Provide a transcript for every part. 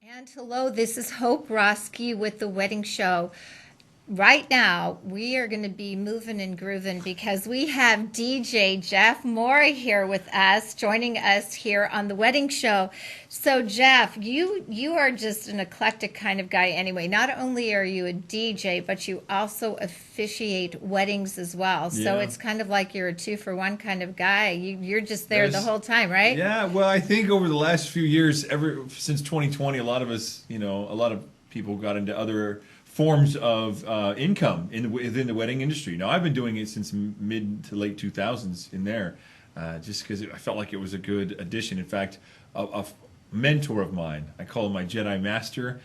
And hello, this is Hope Roski with the Wedding Show. Right now, we are going to be moving and grooving because we have DJ Jeff Mora here with us, joining us here on the Wedding Show. So, Jeff, you are just an eclectic kind of guy anyway. Not only are you a DJ, but you also officiate weddings as well. So Yeah. it's kind of like you're a two-for-one kind of guy. You're just there the whole time, right? Yeah, well, I think over the last few years, ever since 2020, a lot of us, a lot of people got into other forms of income within the wedding industry. Now, I've been doing it since mid to late 2000s in there, just because I felt like it was a good addition. In fact, a mentor of mine, I call him my Jedi Master.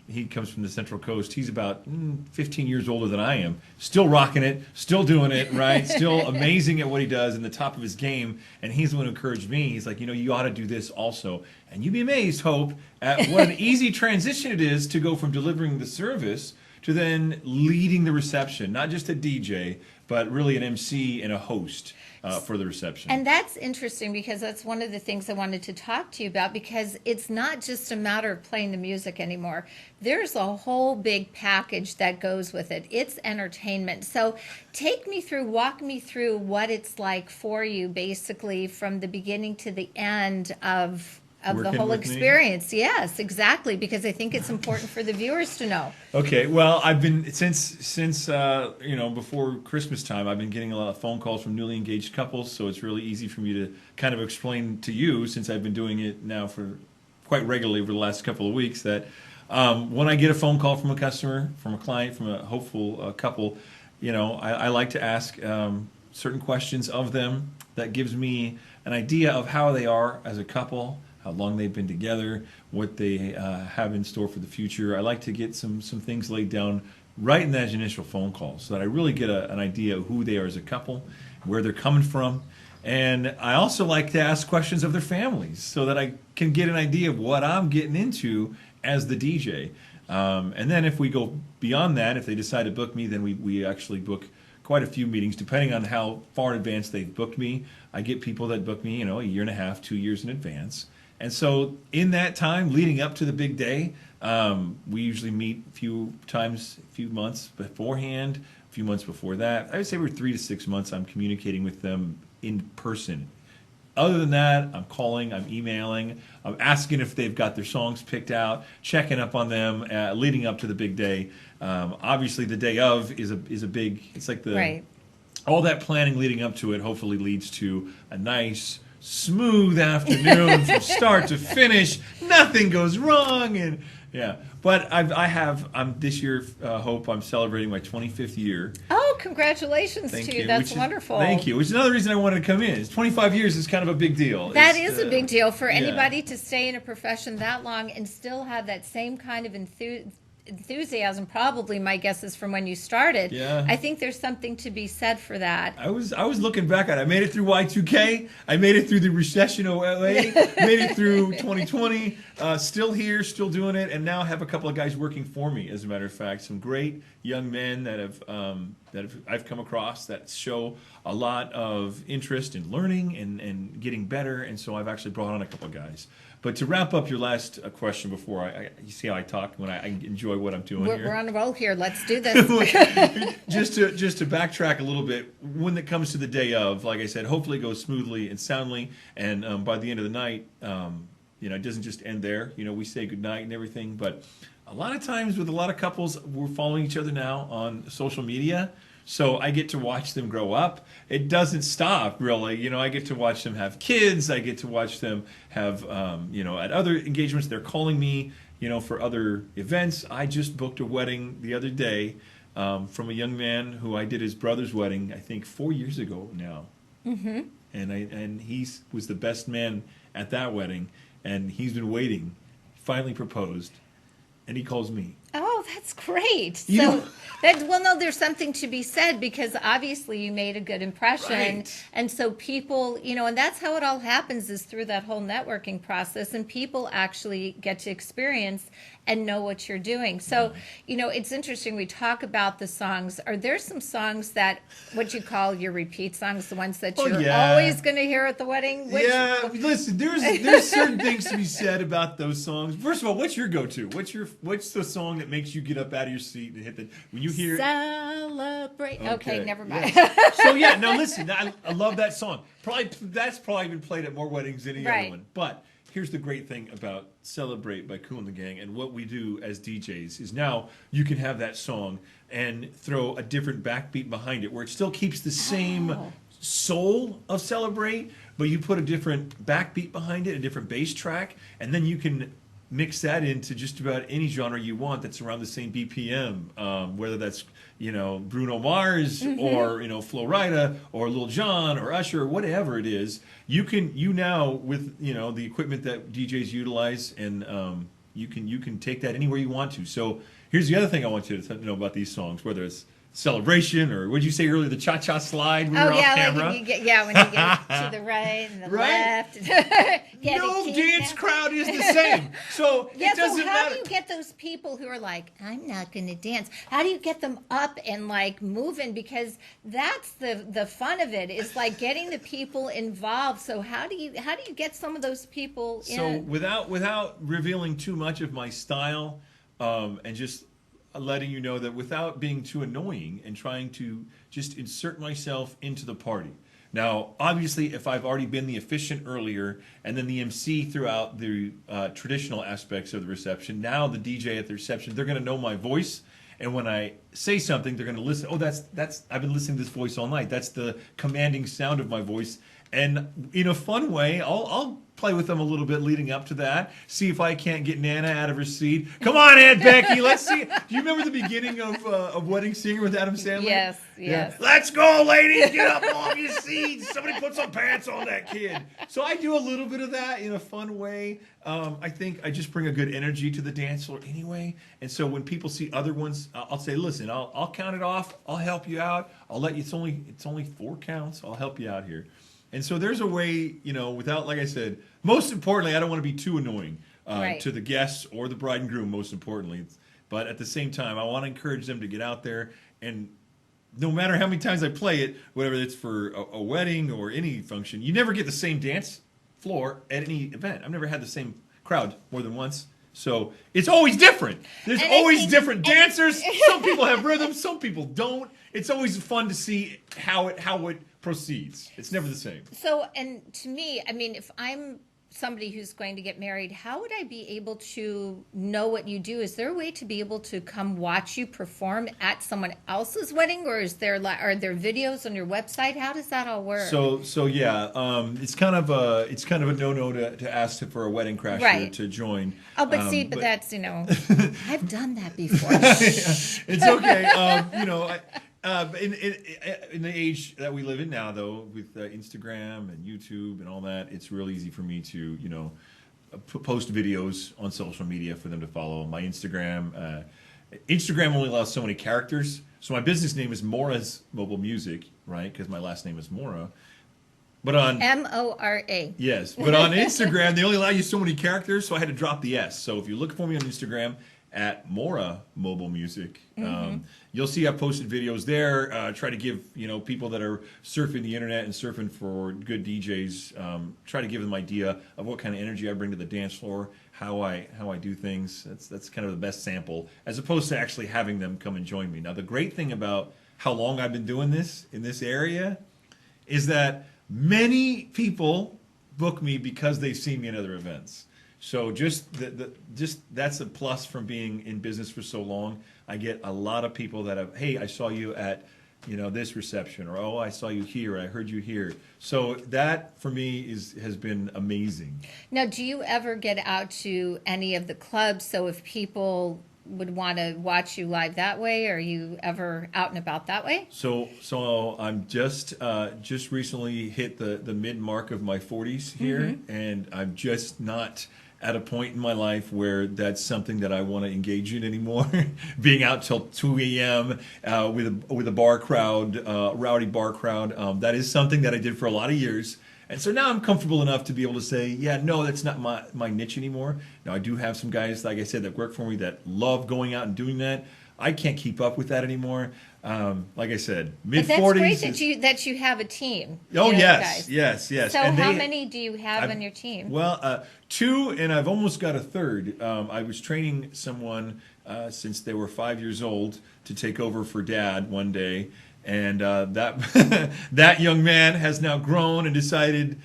He comes from the Central Coast. He's about 15 years older than I am. Still rocking it, still doing it, right? Still amazing at what he does and the top of his game. And he's the one who encouraged me. He's like, you ought to do this also. And you'd be amazed, Hope, at what an easy transition it is to go from delivering the service to then leading the reception. Not just a DJ, but really an MC and a host for the reception. And that's interesting because that's one of the things I wanted to talk to you about, because it's not just a matter of playing the music anymore. There's a whole big package that goes with it. It's entertainment. So walk me through what it's like for you, basically from the beginning to the end of the Working whole with me? experience. Yes, exactly, because I think it's important for the viewers to know. Okay, well, I've been since before Christmas time. I've been getting a lot of phone calls from newly engaged couples, so it's really easy for me to kind of explain to you, since I've been doing it now for quite regularly over the last couple of weeks, that when I get a phone call from a customer, from a client, from a hopeful couple, I like to ask certain questions of them that gives me an idea of how they are as a couple, how long they've been together, what they have in store for the future. I like to get some things laid down right in that initial phone call so that I really get an idea of who they are as a couple, where they're coming from. And I also like to ask questions of their families so that I can get an idea of what I'm getting into as the DJ. And then if we go beyond that, if they decide to book me, then we actually book quite a few meetings, depending on how far in advance they've booked me. I get people that book me, a year and a half, 2 years in advance. And so in that time leading up to the big day, we usually meet a few months beforehand, a few months before that. I would say every 3 to 6 months I'm communicating with them in person. Other than that, I'm calling, I'm emailing, I'm asking if they've got their songs picked out, checking up on them, leading up to the big day. Obviously, the day of is a big. It's like Right. all that planning leading up to it hopefully leads to a nice, smooth afternoon from start to finish. Nothing goes wrong, and yeah. But I'm this year, Hope, I'm celebrating my 25th year. Oh, congratulations Thank to you. you. That's Which is- wonderful. Thank you. Which is another reason I wanted to come in. It's 25 years is kind of a big deal. That It's, is a big deal for yeah. anybody to stay in a profession that long and still have that same kind of enthusiasm. Probably, my guess is from when you started. Yeah. I think there's something to be said for that. I was looking back at it. I made it through Y2K. I made it through the recession of LA. Made it through 2020. Still here, still doing it, and now have a couple of guys working for me. As a matter of fact, some great young men that I've come across that show a lot of interest in learning and getting better. And so I've actually brought on a couple of guys. But to wrap up your last question before you see how I talk when I enjoy what I'm doing here. We're on a roll here. Let's do this. just to backtrack a little bit, when it comes to the day of, like I said, hopefully it goes smoothly and soundly, and by the end of the night, it doesn't just end there. We say goodnight and everything, but a lot of times with a lot of couples, we're following each other now on social media. So I get to watch them grow up. It doesn't stop, really. I get to watch them have kids. I get to watch them have, at other engagements, they're calling me, for other events. I just booked a wedding the other day from a young man who I did his brother's wedding, I think 4 years ago now. Mm-hmm. And he was the best man at that wedding, and he's been waiting. Finally proposed, and he calls me. Oh, that's great. You So know- well, no, there's something to be said because obviously you made a good impression, Right. and so people, and that's how it all happens is through that whole networking process, and people actually get to experience and know what you're doing. So, it's interesting. We talk about the songs. Are there some songs that what you call your repeat songs, the ones that you're yeah. always going to hear at the wedding? Yeah, listen, there's certain things to be said about those songs. First of all, what's your go-to? What's the song that makes you get up out of your seat and hit the when you hear Celebrate. Okay, never mind. Yes. So yeah, now listen, I love that song. That's probably been played at more weddings than any Right. other one. But here's the great thing about Celebrate by Kool and the Gang and what we do as DJs is now you can have that song and throw a different backbeat behind it where it still keeps the same soul of Celebrate, but you put a different backbeat behind it, a different bass track, and then you can mix that into just about any genre you want that's around the same BPM, whether that's Bruno Mars or Flo Rida or Lil Jon or Usher or whatever it is. You now with the equipment that DJs utilize and you can take that anywhere you want to. So here's the other thing I want you to know about these songs, whether it's Celebration or what did you say earlier, the cha-cha slide when we're off camera. When you get to the right and the Right? left. No dance crowd is the same. So Yeah, it doesn't so how matter. do you get those people who are like, I'm not going to dance? How do you get them up and like moving? Because that's the fun of it is like getting the people involved. So how do you get some of those people in? So without revealing too much of my style, and just letting you know that without being too annoying and trying to just insert myself into the party. Now, obviously, if I've already been the officiant earlier and then the MC throughout the traditional aspects of the reception, now the DJ at the reception, they're going to know my voice. And when I say something, they're going to listen. Oh, that's I've been listening to this voice all night. That's the commanding sound of my voice. And in a fun way, I'll play with them a little bit leading up to that. See if I can't get Nana out of her seat. Come on, Aunt Becky, let's see. Do you remember the beginning of Wedding Singer with Adam Sandler? Yes. Yeah. Let's go, ladies. Get up off your seats. Somebody put some pants on that kid. So I do a little bit of that in a fun way. I think I just bring a good energy to the dance floor anyway. And so when people see other ones, I'll say, listen, I'll count it off. I'll help you out. I'll let you. It's only 4 counts. I'll help you out here. And so there's a way, without, like I said, most importantly, I don't want to be too annoying to the guests or the bride and groom, most importantly. But at the same time, I want to encourage them to get out there. And no matter how many times I play it, whether it's for a wedding or any function, you never get the same dance floor at any event. I've never had the same crowd more than once. So it's always different. There's always different dancers. Some people have rhythm, some people don't. It's always fun to see how it proceeds. It's never the same. So, and to me, I mean, if I'm somebody who's going to get married, how would I be able to know what you do? Is there a way to be able to come watch you perform at someone else's wedding, or are there videos on your website? How does that all work? So yeah, it's kind of a no-no to ask for a wedding crasher to join. Oh, but that's I've done that before. It's okay. In the age that we live in now, though, with Instagram and YouTube and all that, it's real easy for me to, post videos on social media for them to follow. My Instagram, Instagram only allows so many characters. So my business name is Mora's Mobile Music, right? Because my last name is Mora. But on Mora. Yes, but on Instagram they only allow you so many characters, so I had to drop the S. So if you look for me on Instagram at Mora Mobile Music, you'll see I've posted videos there. Try to give people that are surfing the internet and surfing for good DJs. Try to give them an idea of what kind of energy I bring to the dance floor, how I do things. That's kind of the best sample, as opposed to actually having them come and join me. Now the great thing about how long I've been doing this in this area is that many people book me because they've seen me in other events. So just that's a plus from being in business for so long. I get a lot of people that have, hey, I saw you at this reception, or oh, I saw you here, I heard you here. So that for me has been amazing. Now, do you ever get out to any of the clubs? So if people would want to watch you live that way, are you ever out and about that way? So I'm just recently hit the mid mark of my 40s here, and I'm just not at a point in my life where that's something that I want to engage in anymore. Being out till 2 a.m. With a bar crowd, rowdy bar crowd, that is something that I did for a lot of years. And so now I'm comfortable enough to be able to say, yeah, no, that's not my niche anymore. Now I do have some guys, like I said, that work for me that love going out and doing that. I can't keep up with that anymore. Like I said, mid 40s. That's great that you have a team. Oh, yes. yes. So and how many do you have on your team? Well, two, and I've almost got a third. I was training someone since they were 5 years old to take over for Dad one day. And that that young man has now grown and decided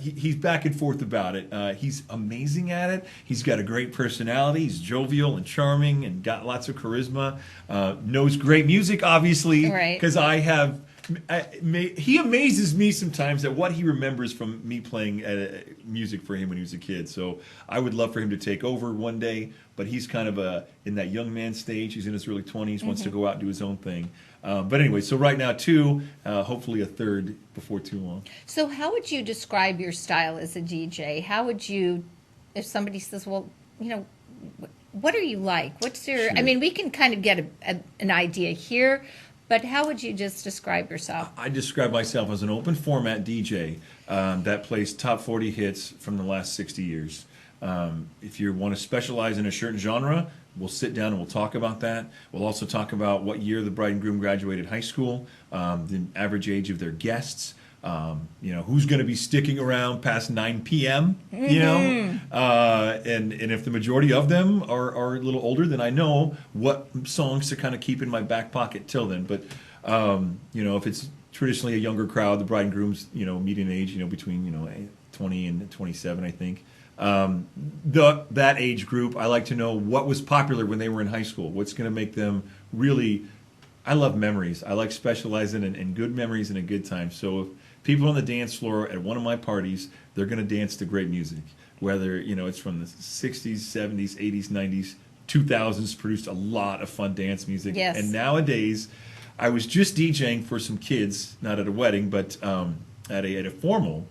he's back and forth about it. He's amazing at it. He's got a great personality. He's jovial and charming and got lots of charisma. Knows great music, obviously, because he amazes me sometimes at what he remembers from me playing music for him when he was a kid. So I would love for him to take over one day, but he's kind of in that young man stage. He's in his early 20s, wants to go out and do his own thing. But anyway, so right now two, hopefully a third before too long. So how would you describe your style as a DJ? How would you, if somebody says, well, what are you like? What's your, Sure. I mean, we can kind of get an idea here, but how would you just describe yourself? I describe myself as an open format DJ that plays top 40 hits from the last 60 years. If you want to specialize in a certain genre, we'll sit down and we'll talk about that. We'll also talk about what year the bride and groom graduated high school, the average age of their guests, who's going to be sticking around past 9 p.m., and if the majority of them are a little older, then I know what songs to kind of keep in my back pocket till then. But, if it's traditionally a younger crowd, the bride and groom's, median age, between, 20 and 27, I think. That age group, I like to know what was popular when they were in high school. What's going to make them really... I love memories. I like specializing in good memories and a good time. So if people on the dance floor at one of my parties, they're going to dance to great music. Whether, it's from the 60s, 70s, 80s, 90s, 2000s, produced a lot of fun dance music. Yes. And nowadays, I was just DJing for some kids, not at a wedding, but at a formal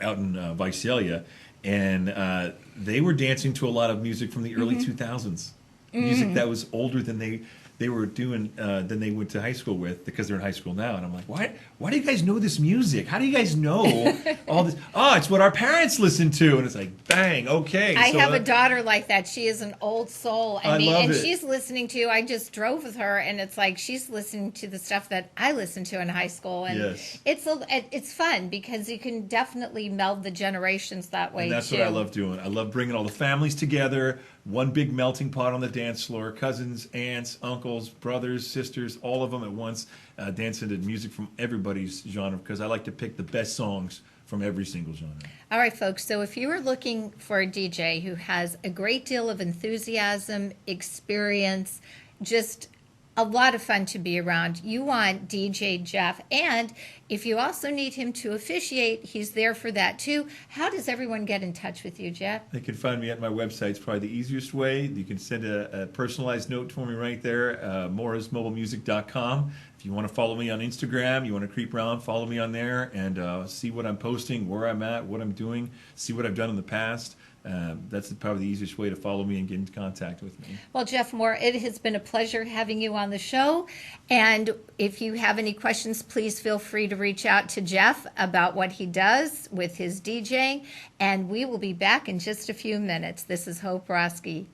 out in Visalia. And they were dancing to a lot of music from the early 2000s. Music that was older than they were doing than they went to high school with, because they're in high school now. And I'm like, why do you guys know this music? How do you guys know all this? Oh, it's what our parents listened to. And it's like, bang, okay. I have a daughter like that. She is an old soul. I love it. She's listening to, I just drove with her, and it's like she's listening to the stuff that I listened to in high school. And yes. It's fun because you can definitely meld the generations that way, and that's too. what I love doing. I love bringing all the families together, one big melting pot on the dance floor, cousins, aunts, uncles, brothers, sisters, all of them at once, dancing to music from everybody's genre, because I like to pick the best songs from every single genre. All right, folks, so if you are looking for a DJ who has a great deal of enthusiasm, experience, just a lot of fun to be around, you want DJ Jeff. And if you also need him to officiate, he's there for that too. How does everyone get in touch with you, Jeff? They can find me at my website. It's probably the easiest way. You can send a personalized note for me right there, morasmobilemusic.com. If you want to follow me on Instagram, you want to creep around, follow me on there and see what I'm posting, where I'm at, what I'm doing, see what I've done in the past. That's probably the easiest way to follow me and get in contact with me. Well, Jeff Mora, it has been a pleasure having you on the show. And if you have any questions, please feel free to reach out to Jeff about what he does with his DJing. And we will be back in just a few minutes. This is Hope Roski.